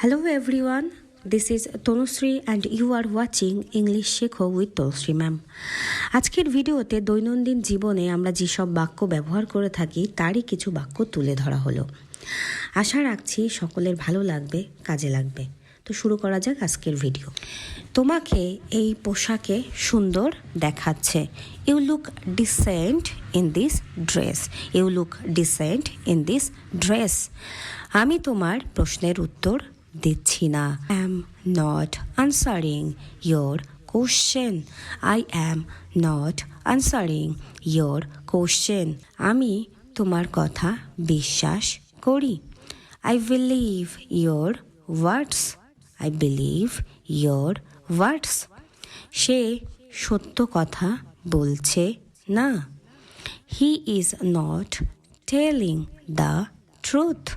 Hello everyone, this is Tanushree and you are watching English Sekho with Tanushree Ma'am. আজকের ভিডিওতে দৈনন্দিন জীবনে আমরা যেসব বাক্য ব্যবহার করে থাকি তারই কিছু বাক্য তুলে ধরা হলো। আশা রাখছি সকলের ভালো লাগবে, কাজে লাগবে। তো শুরু করা যাক আজকের ভিডিও। তোমাকে এই পোশাকে সুন্দর দেখাচ্ছে। You look decent in this dress. You look decent in this dress. আমি তোমার প্রশ্নের উত্তর দিচ্ছি না। I am not answering your question. I am not answering your question. আমি তোমার কথা বিশ্বাস করি। I believe your words. I believe your words. সে সত্য কথা বলছে না। He is not telling the truth.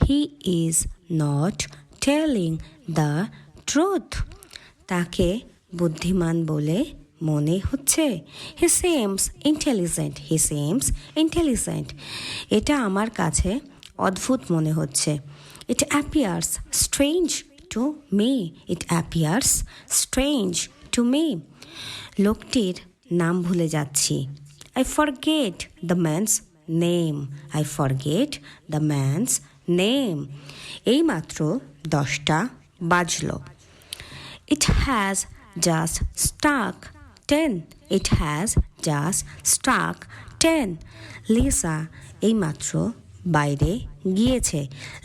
He is not telling the truth. তাকে বুদ্ধিমান বলে মনে হচ্ছে। He seems intelligent. He seems intelligent. এটা আমার কাছে অদ্ভুত মনে হচ্ছে। It appears strange to me. It appears strange to me. লোকটির নাম ভুলে যাচ্ছি। I forget the man's name. I forget the man's name. এইমাত্র 10টা বাজলো। It has just struck 10. It has just struck 10. Lisa এইমাত্র বাইরে গিয়েছে।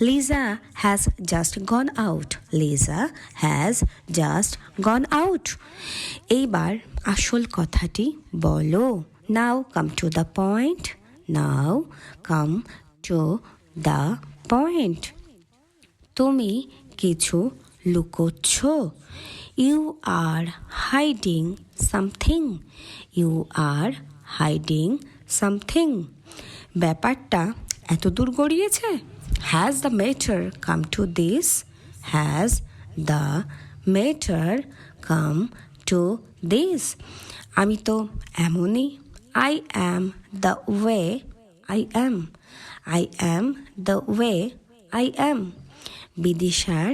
Lisa has just gone out. Lisa has just gone out. এইবার আসল কথাটি বলো। Now come to the point. Now come to the point. তুমি কিছু লুকোচ্ছ। You are hiding something. You are hiding something. ব্যাপারটা এত দূর গড়িয়েছে। Has the matter come to this? Has the matter come to this? আমি তো এমনই। I am the way I am. I am the way I am. বিদিশার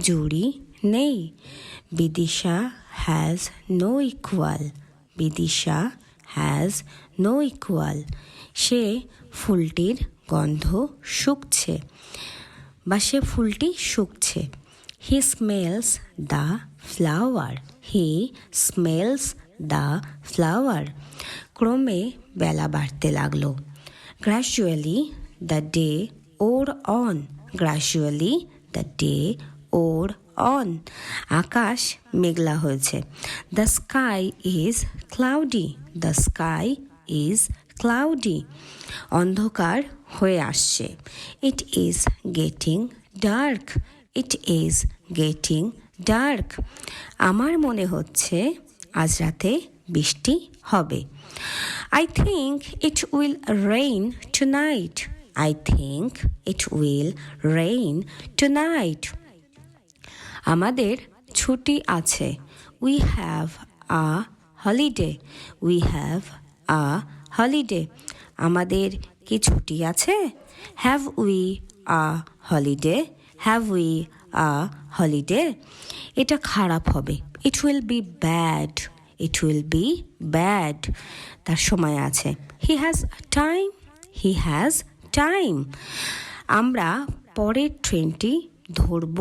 জুড়ি নেই। Bidisha has no equal. Bidisha has no equal. সে ফুলটির গন্ধ শুকছে বা সে ফুলটি শুকছে। He smells the flower. He smells the flower. ক্রমে বেলা বাড়তে লাগলো। Gradually the day wore on. Gradually the day wore on. আকাশ মেঘলা হয়েছে। The sky is cloudy. The sky is cloudy. অন্ধকার হয়ে আসছে। It is getting dark. It is getting dark. আমার মনে হচ্ছে আজ রাতে বৃষ্টি হবে। I think it will rain tonight. I think it will rain tonight. আমাদের ছুটি আছে। We have a holiday. We have a holiday. আমাদের কি ছুটি আছে? Have we a holiday? Have we a holiday? এটা খারাপ হবে। It will be bad. It will be bad. তার সময় আছে। He has time. He has time. আমরা পরের ট্রেনটি ধরব।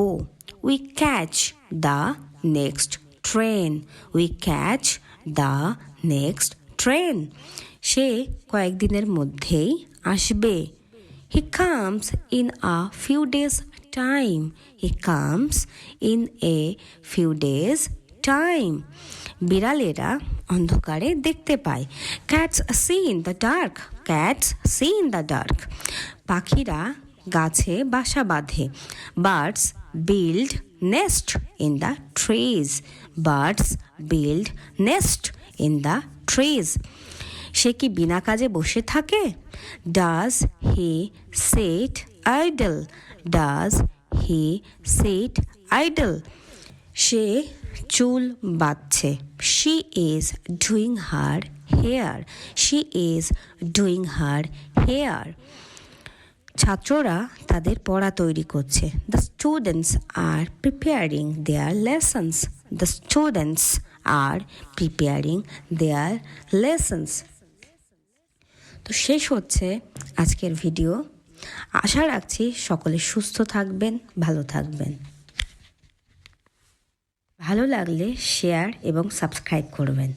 We catch the next train. We catch the next train. সে কয়েকদিনের মধ্যেই আসবে। He comes in a few days time. He comes in a few days time. বিড়ালেরা অন্ধকারে দেখতে পায়। Cats see in the dark. Cats see in the dark. পাখিরা গাছে বাসা বাঁধে। Birds build nest in the trees. Birds build nest in the trees. সে কি বিনা কাজে বসে থাকে? Does he sit idle? Does he sit idle? সে চুল বাঁধছে। She is doing her hair. She is doing her hair. ছাত্ররা তাদের পড়া তৈরি করছে। The students are preparing their lessons. The students are preparing their lessons. তো শেষ হচ্ছে আজকের ভিডিও। আশা রাখছি সকলে সুস্থ থাকবেন, ভালো থাকবেন। ভালো লাগলে শেয়ার এবং সাবস্ক্রাইব করবেন।